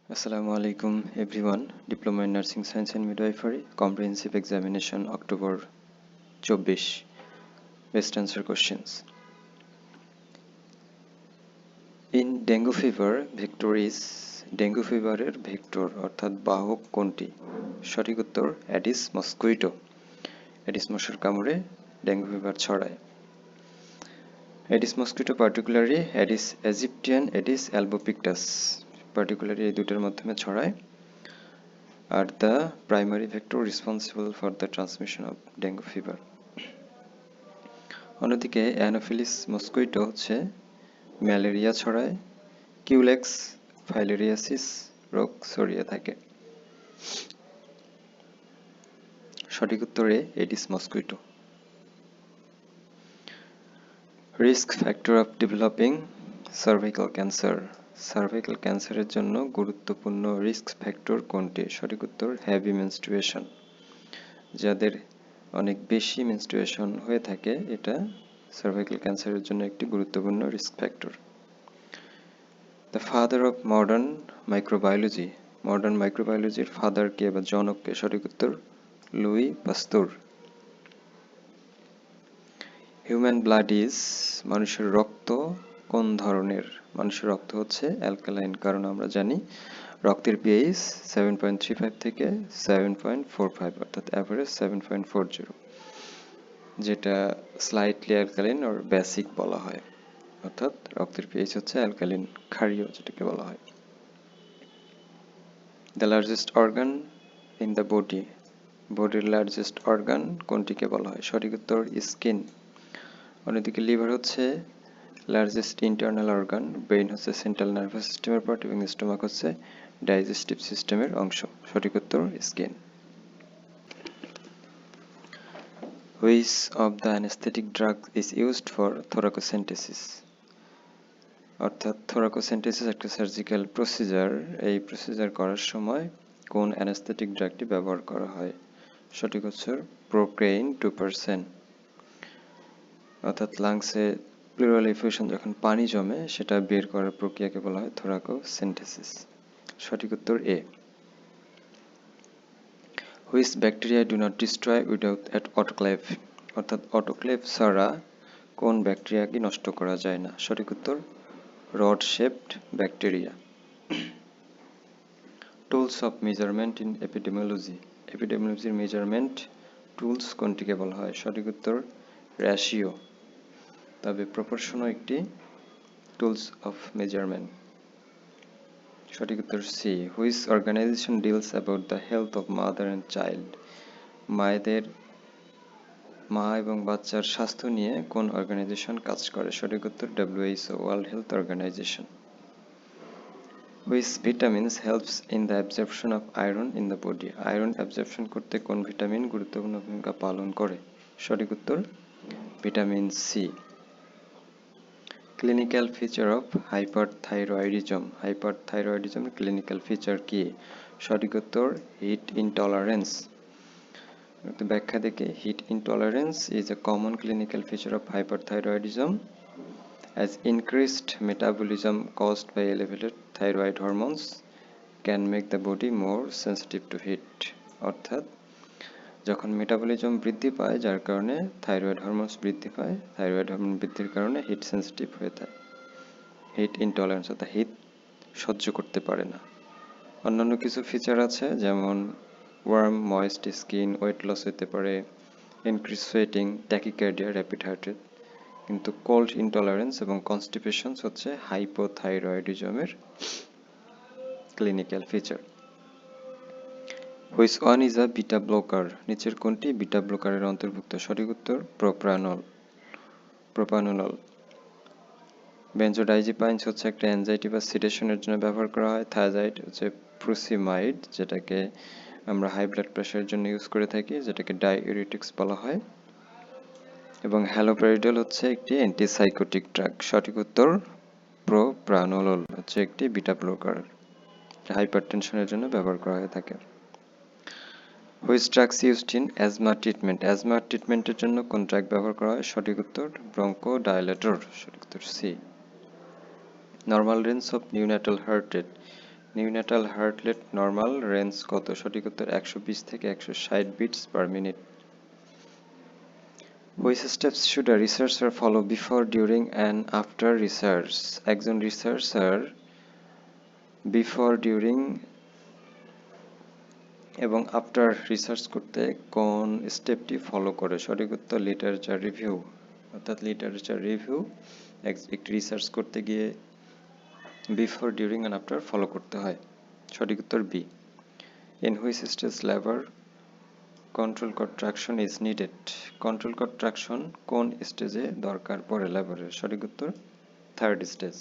Assalamu alaikum everyone. Diploma in Nursing Science and Midwifery, Comprehensive Examination, October 24. Best answer questions. In dengue fever, vector is dengue ফিভারের vector অর্থাৎ বাহক কোনটি? সঠিক উত্তর অ্যাডিস mosquito. অ্যাডিস মশার কামড়ে ডেঙ্গু ফিভার ছড়ায়। অ্যাডিস মস্কুইটো পার্টিকুলারলি অ্যাডিস ইজিপ্টিয়ান, অ্যাডিস অ্যালবোপিক্টাস পার্টিকুলারলি এই দুটোর মাধ্যমে ছড়ায়। are the primary vector responsible for the transmission of dengue fever. অন্যদিকে অ্যানোফিলিস মস্কুইটো হচ্ছে ম্যালেরিয়া ছড়ায়, কিউলেক্স ফাইলেরিয়াসিস রোগ ছড়িয়ে থাকে। সঠিক উত্তরে Aedes mosquito. Risk factor of developing cervical cancer. Cervical ক্যান্সারের জন্য গুরুত্বপূর্ণ রিস্ক ফ্যাক্টর কোনটি? সঠিক উত্তর হেভি মেনস্ট্রুয়েশন। যাদের অনেক বেশি মেনস্ট্রুয়েশন হয়ে থাকে এটা সার্ভাইকাল ক্যান্সারের জন্য একটি গুরুত্বপূর্ণ risk factor. The father of modern microbiology. Modern মাইক্রোবায়োলজির ফাদার কে বা জনক কে? সঠিক উত্তর Louis Pasteur. Human blood is, মানুষের রক্ত কোন ধরনের? মানুষের রক্ত হচ্ছে অ্যালকালাইন, কারণ আমরা জানি রক্তের পিএইচ 7.35 থেকে 7.45 অর্থাৎ অ্যাভারেজ 7.40, যেটা স্লাইটলি অ্যালকালিন অর বেসিক বলা হয়, অর্থাৎ রক্তের পিএইচ হচ্ছে অ্যালকালিন ক্ষারীয় যেটাকে বলা হয়। The largest organ in the body. বডির লার্জেস্ট অর্গান কোনটিকে বলা হয়? সঠিক উত্তর স্কিন। অন্যদিকে লিভার হচ্ছে লার্জেস্ট ইন্টারনাল অর্গান, ব্রেইন হচ্ছে সেন্ট্রাল নার্ভাস সিস্টেমের পার্ট এবং স্টোমাক হচ্ছে ডাইজেস্টিভ সিস্টেমের অংশ। সঠিক উত্তর skin. Which of the anaesthetic drug is used for thoracentesis? অর্থাৎ থোরাকোসেন্টেসিস একটা সার্জিক্যাল প্রসিজার, এই প্রসিজার করার সময় কোন অ্যানেস্থেটিক ড্রাগটি ব্যবহার করা হয়? সঠিক উত্তর প্রোক্রেইন 2%। অর্থাৎ লাংসে প্লুরাল এফিউশন যখন পানি জমে সেটা বের করার প্রক্রিয়াকে বলা হয় থোরাকোসেন্টেসিস। সঠিক উত্তর A. Which bacteria do not destroy without autoclave. অর্থাৎ অটোক্লেভ ছাড়া কোন ব্যাকটেরিয়াকে নষ্ট করা যায় না? সঠিক উত্তর rod shaped bacteria. Tools of measurement in epidemiology. এপিডেমিওলজির মেজারমেন্ট টুলস কোনটিকে বলা হয়? সঠিক উত্তর রেশিও। তবে প্রপোর্শনও একটি টুলস অফ মেজারমেন্ট। সঠিক উত্তর C. Which organisation deals about the health of mother and child. মা এবং বাচ্চার স্বাস্থ্য নিয়ে কোন অর্গানাইজেশন কাজ করে? সঠিক উত্তর WHO, world health organisation. Which vitamins helps in the absorption of iron in the body. Iron absorption করতে কোন ভিটামিন গুরুত্বপূর্ণ ভূমিকা পালন করে? সঠিক উত্তর vitamin C. Clinical feature of hyperthyroidism. হাইপারথাইরয়েডিজমের ক্লিনিক্যাল ফিচার কি? সঠিক উত্তর হিট ইনটলারেন্স। ব্যাখ্যা দেখে heat intolerance is a common clinical feature of hyperthyroidism as increased metabolism caused by elevated thyroid hormones can make the body more sensitive to heat. অর্থাৎ যখন metabolism বৃদ্ধি পায় যার কারণে থাইরয়েড হরমোনস বৃদ্ধি পায়, থাইরয়েড হরমোন বৃদ্ধির কারণে হিট সেন্সিটিভ হয়ে থাকে, হিট ইনটলারেন্স অর্থাৎ হিট সহ্য করতে পারে না। অন্যান্য কিছু ফিচার আছে যেমন warm moist skin, weight loss হতে পারে, increase sweating, tachycardia, rapid heart rate. কিন্তু কোল্ড ইনটলারেন্স এবং কনস্টিপেশনস হচ্ছে হাইপোথাইরয়েডিজমের clinical feature. Which one is a beta blocker. নিচের কোনটি বিটা ব্লকারের অন্তর্ভুক্ত? সঠিক উত্তর প্রোপ্রানোল। বেনজোডাইজিপাইনস হচ্ছে একটা অ্যাংজাইটি বা সিডেশনের জন্য ব্যবহার করা হয়। থায়াজাইড হচ্ছে প্রুসিমাইড, যেটাকে আমরা হাই ব্লাড প্রেশারের জন্য ইউজ করে থাকি, যেটাকে ডাইউরেটিক্স বলা হয়। এবং হ্যালোপেরিডল হচ্ছে একটি অ্যান্টিসাইকোটিক ড্রাগ। সঠিক উত্তর প্রোপ্রানোল হচ্ছে একটি বিটা ব্লকার, হাইপারটেনশনের জন্য ব্যবহার করা হয়ে থাকে। Which drugs used in asthma treatment. Asthma ট্রিটমেন্টের জন্য কোন ড্রাগ ব্যবহার করা হয়? সঠিক উত্তর ব্রঙ্কোডাইলেটর। সঠিক উত্তর C. Normal range of neonatal heart rate. Neonatal heart rate normal range কত? সঠিক উত্তর 120 থেকে 160 beats per minute. Which steps should a researcher follow before, during and after research? একজন রিসার্চার বিফোর, ডিউরিং এবং আফটার রিসার্চ করতে কোন স্টেপটি follow করে? সঠিক উত্তর লিটারেচার রিভিউ। অর্থাৎ লিটারেচার রিভিউ একটি রিসার্চ করতে গিয়ে before, during and after follow করতে হয়। সঠিক উত্তর B. In which stage labour control contraction is needed? Control contraction কোন স্টেজে দরকার পড়ে লেবারের? সঠিক উত্তর third stage.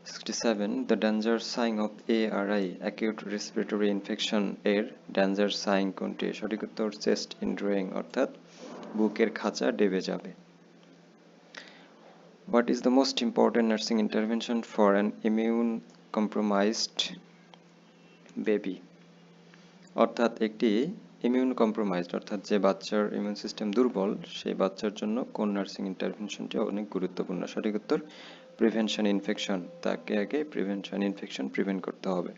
67. The danger sign of ARI, acute respiratory infection এর danger sign কোনটি? সঠিক উত্তর chest indwelling অর্থাৎ বুকের খাঁচা ডেবে যাবে। What is the most important nursing intervention for an immune compromised baby? অর্থাৎ একটি ইমিউন কম্প্রোমাইজড অর্থাৎ যে বাচ্চার ইমিউন সিস্টেম দুর্বল সেই বাচ্চার জন্য কোন নার্সিং ইন্টারভেনশনটি অনেক গুরুত্বপূর্ণ? সঠিক উত্তর প্রিভেনশন ইনফেকশন। তাকে আগে প্রিভেনশন ইনফেকশন প্রিভেন্ট করতে হবে।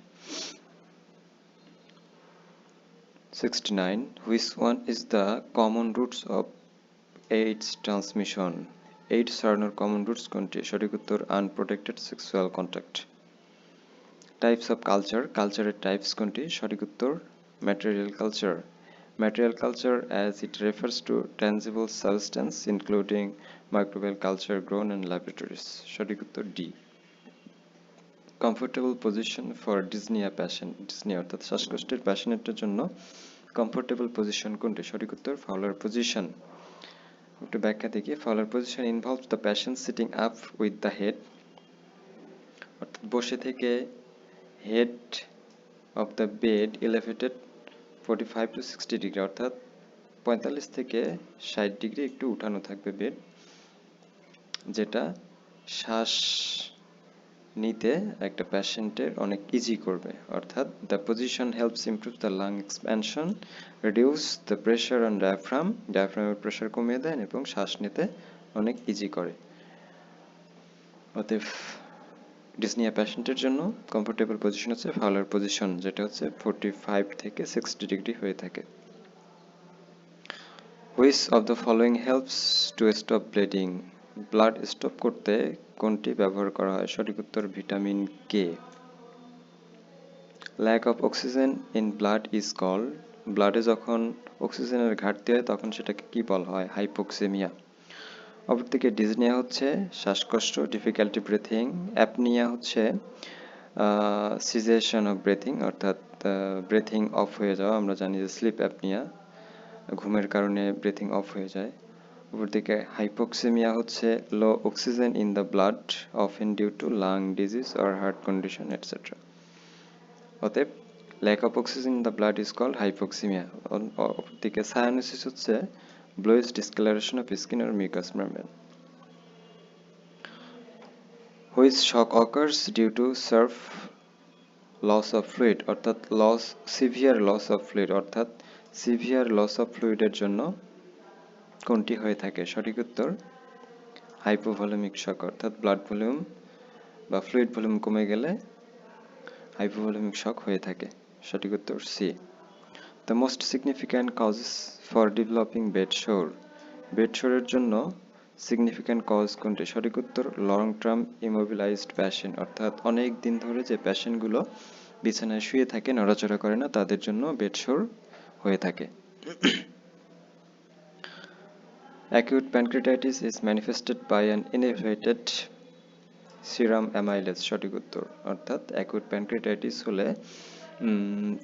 69. Which one is the common roots of AIDS transmission? AIDS ছড়ানোর কমন রুটস কোনটি? সঠিক উত্তর unprotected sexual contact. Types of culture, কালচারের টাইপস কোনটি? সঠিক উত্তর material culture. Material culture as it refers to tangible substance including microbial culture grown in laboratories. সঠিক উত্তর D. Comfortable position for dyspnea patient. dyspnea অর্থাৎ শ্বাসকষ্টের প্যাশেন্টের জন্য কমফোর্টেবল পজিশন কোনটি? সঠিক উত্তর ফাউলার পজিশন। একটু ব্যাখ্যা দেখি। Fowler position involves the patient sitting up with the head অর্থাৎ বসে থেকে head of the bed elevated 45 to 60 degree অর্থাৎ 45 থেকে 60 ডিগ্রি একটু উঠানো থাকবে বেড, যেটা শ্বাস নিতে একটা প্যাশেন্টের অনেক ইজি করবে। অর্থাৎ the position helps improve the lung expansion, reduce the pressure on diaphragm, ডায়াফ্রামের প্রেশার কমিয়ে দেন এবং শ্বাস নিতে অনেক ইজি করে। অতএব ডিসনিয়া প্যাশেন্টের জন্য কমফোর্টেবল পজিশন হচ্ছে ফাউলার পজিশন, যেটা হচ্ছে 45 থেকে 60 ডিগ্রি হয়ে থাকে। Which of the following helps to stop bleeding? Blood stop করতে কোনটি ব্যবহার করা হয়? সঠিক উত্তর vitamin K. Lack of oxygen in blood is called, ব্লাডে যখন অক্সিজেনের ঘাটতি হয় তখন সেটাকে কি বলা হয়? হাইপোক্সেমিয়া। অপরদিকে ডিসনিয়া হচ্ছে শ্বাসকষ্ট, ডিফিকাল্টি ব্রিথিং। অ্যাপনিয়া হচ্ছে সিজেশন অফ ব্রিথিং অর্থাৎ ব্রিথিং অফ হয়ে যাওয়া। আমরা জানি যে স্লিপ অ্যাপনিয়া, ঘুমের কারণে ব্রিথিং অফ হয়ে যায়। অপরদিকে হাইপোক্সেমিয়া হচ্ছে low oxygen in the blood often due to lung disease or heart condition etcetera. অতএব lack of oxygen in the blood is called hypoxaemia. অপরদিকে সায়ানোসিস হচ্ছে bluish discolouration of skin or mucous membrane. Which shock occurs due to severe loss of fluid অর্থাৎ severe loss of fluid অর্থাৎ severe loss of ফ্লুইডের জন্য কোনটি হয়ে থাকে? সঠিক উত্তর হাইপোভলিউমিক শক অর্থাৎ ব্লাড ভলিউম বা ফ্লুইড ভলিউম কমে গেলে হাইপোভলিউমিক শক হয়ে থাকে। সঠিক উত্তর C. The most significant causes for developing bed sore, bed সোরের জন্য সিগনিফিক্যান্ট কজ কোনটি? সঠিক উত্তর লং টার্ম ইমোবিলাইজড প্যাশেন্ট অর্থাৎ অনেক দিন ধরে যে প্যাশেন্টগুলো বিছানায় শুয়ে থাকে, নড়াচড়া করে না, তাদের জন্য বেড সোর হয়ে থাকে। Acute pancreatitis is manifested by an elevated serum amylase. সঠিক উত্তর অর্থাৎ অ্যাকিউট প্যানক্রিয়াটাইটিস হলে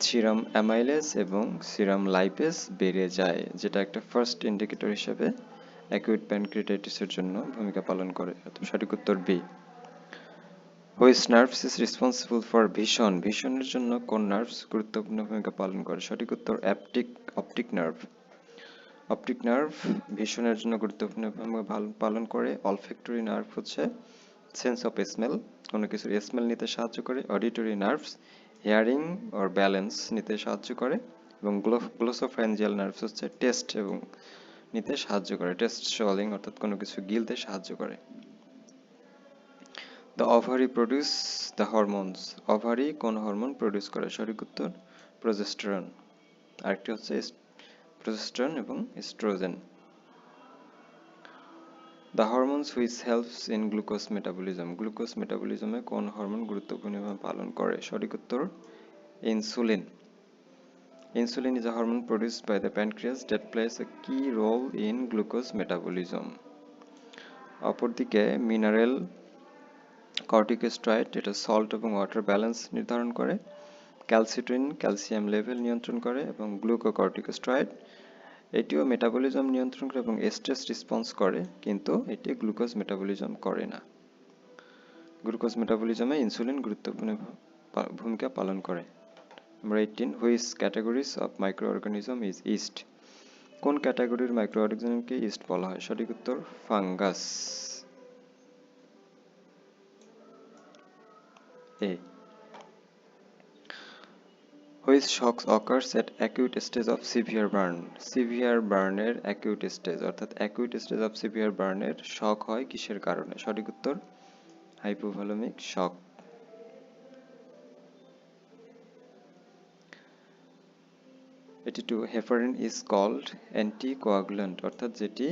সিরাম অ্যামাইলেজ এবং সিরাম লাইপেজ বেড়ে যায়, যেটা একটা ফার্স্ট ইন্ডিকেটর হিসেবে অ্যাকিউট প্যানক্রিয়াটাইটিসের জন্য ভূমিকা পালন করে। সঠিক উত্তর B. Which nerves is responsible for vision? ভিশনের জন্য কোন নার্ভস গুরুত্বপূর্ণ ভূমিকা পালন করে? সঠিক উত্তর অপটিক নার্ভ। অপটিক নার্ভ ভিশনের জন্য গুরুত্বপূর্ণ ভূমিকা পালন করে। অলফ্যাক্টরি নার্ভ হচ্ছে সেন্স অফ স্মেল, কোনো কিছুর স্মেল নিতে সাহায্য করে। Auditory nerves hearing or balance নিতে সাহায্য করে এবং গ্লোসোফ্যারিঞ্জিয়াল নার্ভস হচ্ছে টেস্ট এবং নিতে সাহায্য করে, টেস্ট সোয়ালিং অর্থাৎ কোনো কিছু গিলতে সাহায্য করে। The ovary produce the hormones, ovary কোন হরমোন প্রডিউস করে? সঠিক উত্তর প্রজেস্টেরন। আরেকটি হচ্ছে প্রজেস্টেরন এবং oestrogen. The hormones which helps in glucose metabolism, glucose মেটাবলিজমে কোন হরমোন গুরুত্বপূর্ণ ভূমিকা পালন করে? সঠিক উত্তর insulin. Insulin is a hormone produced by the pancreas that plays a key role in glucose metabolism. অপরদিকে মিনারেল কর্টিকোস্টেরয়েড এটা সল্ট এবং ওয়াটার ব্যালেন্স নির্ধারণ করে, ক্যালসিট্রিন ক্যালসিয়াম লেভেল নিয়ন্ত্রণ করে এবং গ্লুকোকর্টিকোস্টেরয়েড এটিও মেটাবলিজম নিয়ন্ত্রণ করে এবং স্ট্রেস রেসপন্স করে, কিন্তু এটি গ্লুকোজ মেটাবলিজম করে না। গ্লুকোজ মেটাবলিজমে ইনসুলিন গুরুত্বপূর্ণ ভূমিকা পালন করে। Number 18, which categories of microorganism is yeast? কোন ক্যাটাগরির মাইক্রোঅর্গানিজমকে ইস্ট বলা হয়? সঠিক উত্তর fungus. A. Which shock occurs at acute stage of severe burn? Severe burn এর acute stage অর্থাৎ acute stage of severe burn এর শক হয় কিসের কারণে? সঠিক উত্তর হাইপোভোলেমিক শক। এটি to heparin is called anticoagulant অর্থাৎ যেটি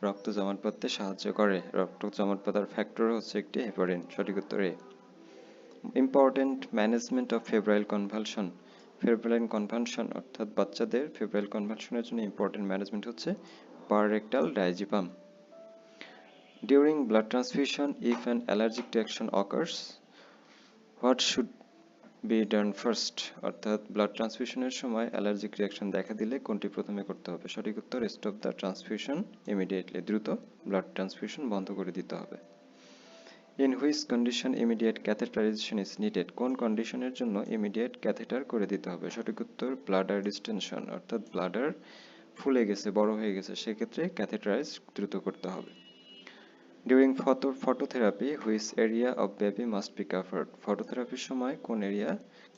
রক্ত জমাট বাঁধতে সাহায্য করে, রক্ত জমাট বাঁধার ফ্যাক্টর হচ্ছে একটি হেপারিন। সঠিক উত্তর A. Important management of febrile convulsion, febrile convulsion অর্থাৎ বাচ্চাদের ফেব্রাইল কনভালশনের জন্য ইম্পর্টেন্ট ম্যানেজমেন্ট হচ্ছে per rectal diazepam. During blood transfusion if an allergic reaction occurs what should be done first অর্থাৎ ব্লাড ট্রান্সফিউশনের সময় অ্যালার্জিক রিঅ্যাকশন দেখা দিলে কোনটি প্রথমে করতে হবে? সঠিক উত্তর স্টপ দ্য ট্রান্সফিউশন ইমিডিয়েটলি, দ্রুত ব্লাড ট্রান্সফিউশন বন্ধ করে দিতে হবে। In which condition immediate catheterisation is needed, কোন কন্ডিশনের জন্য ইমিডিয়েট ক্যাথেটার করে দিতে হবে? সঠিক উত্তর ব্লাডার ডিস্টেনশন অর্থাৎ ব্লাডার ফুলে গেছে, বড় হয়ে গেছে, সেক্ষেত্রে ক্যাথেটারাইজ দ্রুত করতে হবে। During phototherapy which area of baby must be covered, ফটোথেরাপির সময় কোন এরিয়া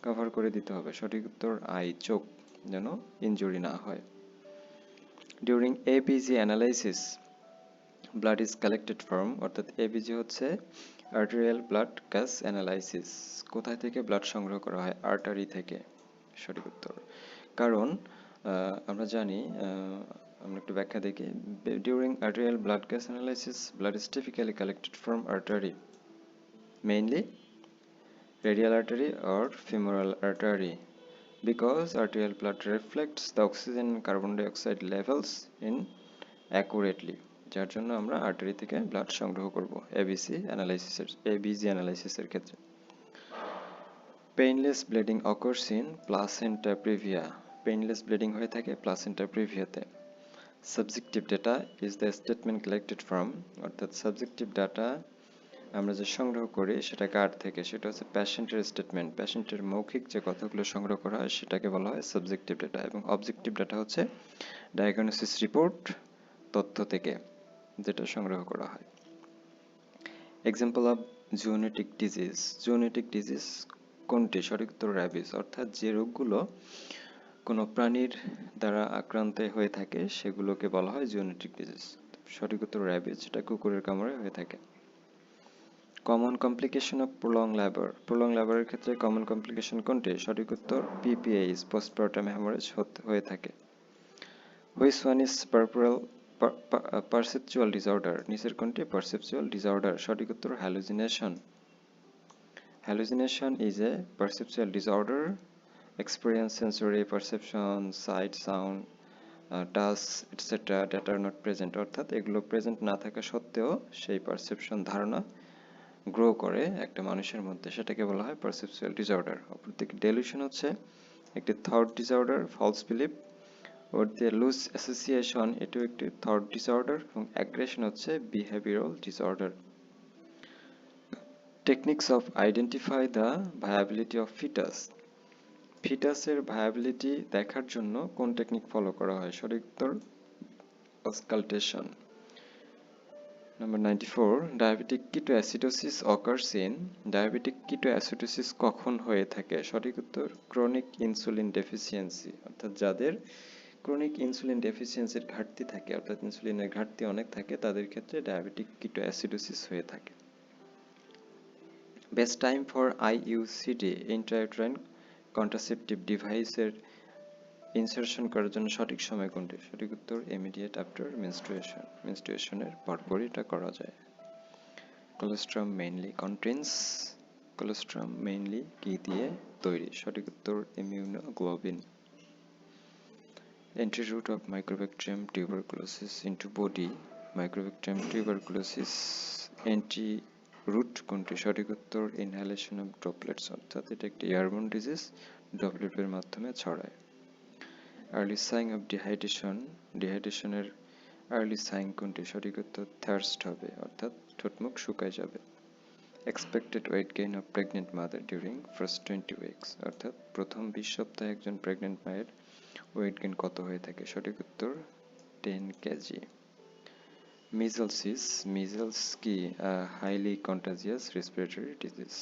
কভার করে দিতে হবে? সঠিক উত্তর আই, চোখ, যেন ইনজুরি না হয়। During ABG analysis blood is collected from অর্থাৎ এবিজি হচ্ছে আর্টেরিয়াল ব্লাড গ্যাস অ্যানালাইসিস, কোথায় থেকে ব্লাড সংগ্রহ করা হয়? আর্টারি থেকে। সঠিক উত্তর। কারণ আমরা জানি, আমরা একটু ব্যাখ্যা দেখি। During arterial blood gas analysis blood is typically collected from artery, mainly radial artery or femoral artery, because arterial blood reflects the oxygen and carbon dioxide levels in accurately, যার জন্য আমরা আর্টারি থেকে ব্লাড সংগ্রহ করব ABG অ্যানালাইসিসের ক্ষেত্রে। Painless bleeding occurs in placenta praevia, painless bleeding হয়ে থাকে প্লাসেন্টা প্রিভিয়াতে। Subjective data is the statement collected from অর্থাৎ সাবজেক্টিভ ডাটা আমরা যে সংগ্রহ করি সেটা কার থেকে? সেটা হচ্ছে প্যাশেন্টের স্টেটমেন্ট, প্যাশেন্টের মৌখিক যে কথাগুলো সংগ্রহ করা হয় সেটাকে বলা হয় সাবজেক্টিভ ডেটা, এবং অবজেক্টিভ ডেটা হচ্ছে ডায়াগনোসিস রিপোর্ট, তথ্য থেকে যেটা সংগ্রহ করা হয়। Example of zoonotic disease, zoonotic disease কোনটি? সঠিক উত্তর র্যাবিস, অর্থাৎ যে রোগগুলো কোনো প্রাণীর দ্বারা আক্রান্ত হয়ে থাকে সেগুলোকে বলা হয় জুনোটিক ডিজিজ। সঠিক উত্তর র্যাবিস, যেটা কুকুরের কামড়ে হয়ে থাকে। Common complication of prolong labour, prolong লেবারের ক্ষেত্রে কমন কমপ্লিকেশন কোনটি? সঠিক উত্তর পিপিএইচ, পোস্টপার্টাম হ্যামারেজ হয়ে থাকে। Which one is perceptual disorder, নিচের কোনটি পারসেপচুয়াল ডিসঅর্ডার? সঠিক উত্তর hallucination. Hallucination is a perceptual disorder, experience sensory perception, sight, sound, touch etcetera that are not present, অর্থাৎ এগুলো প্রেজেন্ট না থাকা সত্ত্বেও সেই পারসেপশন ধারণা গ্রো করে একটা মানুষের মধ্যে, সেটাকে বলা হয় পারসেপচুয়াল ডিসঅর্ডার। অপরদিকে ডেলিউশন হচ্ছে একটি থট ডিসঅর্ডার, ফলস বিলিভ, ওর দিয়ে লুজ অ্যাসোসিয়েশন, এটিও একটি থট ডিসঅর্ডার, এবং অ্যাগ্রেশন হচ্ছে behavioural disorder. Techniques of identify the viability of foetus, ফিটাসের ভায়াবিলিটি দেখার জন্য কোন টেকনিক ফলো করা হয়? সঠিক উত্তর auscultation. Number 94, diabetic ketoacidosis occurs in, diabetic ketoacidosis কখন হয়ে থাকে? সঠিক উত্তর ক্রনিক ইনসুলিন ডেফিসিয়েন্সি, অর্থাৎ যাদের ক্রনিক ইনসুলিন ডেফিসিয়েন্সির ঘাটতি থাকে, অর্থাৎ ইনসুলিনের ঘাটতি অনেক থাকে, তাদের ক্ষেত্রে ডায়াবেটিক কিটোঅ্যাসিডোসিস হয়ে থাকে। Best time for IUCD intrauterine contraceptive ডিভাইসের ইনসারশন করার জন্য সঠিক সময় কোনটি? সঠিক উত্তর ইমিডিয়েট আফটার মেনস্ট্রুয়েশন। মেনস্ট্রুয়েশনের পরপরই এটা করা যায়। Colostrum mainly contains, colostrum mainly কি দিয়ে তৈরি? সঠিক উত্তর immunoglobulin. Entry route of Mycobacterium tuberculosis into body, Mycobacterium tuberculosis entry route কোনটি? সঠিক উত্তর ইনহ্যালেশন অফ ড্রপলেটস, অর্থাৎ এটা একটি এয়ারবোর্ন ডিজিজ, ড্রপলেটের মাধ্যমে ছড়ায়। আর্লি সাইন অফ ডিহাইড্রেশন, ডিহাইড্রেশনের আর্লি সাইন কোনটি? সঠিক উত্তর থার্স্ট হবে, অর্থাৎ ঠোঁটমুখ শুকায় যাবে। Expected weight gain of pregnant mother during first 20 weeks, অর্থাৎ প্রথম 20 সপ্তাহে একজন প্রেগনেন্ট মায়ের ওয়েট গেইন কত হয়ে থাকে? সঠিক উত্তর 10 কেজি। মিজলস কি হাইলি কন্টাজিয়াস রেসপিরেটরি ডিজিজ।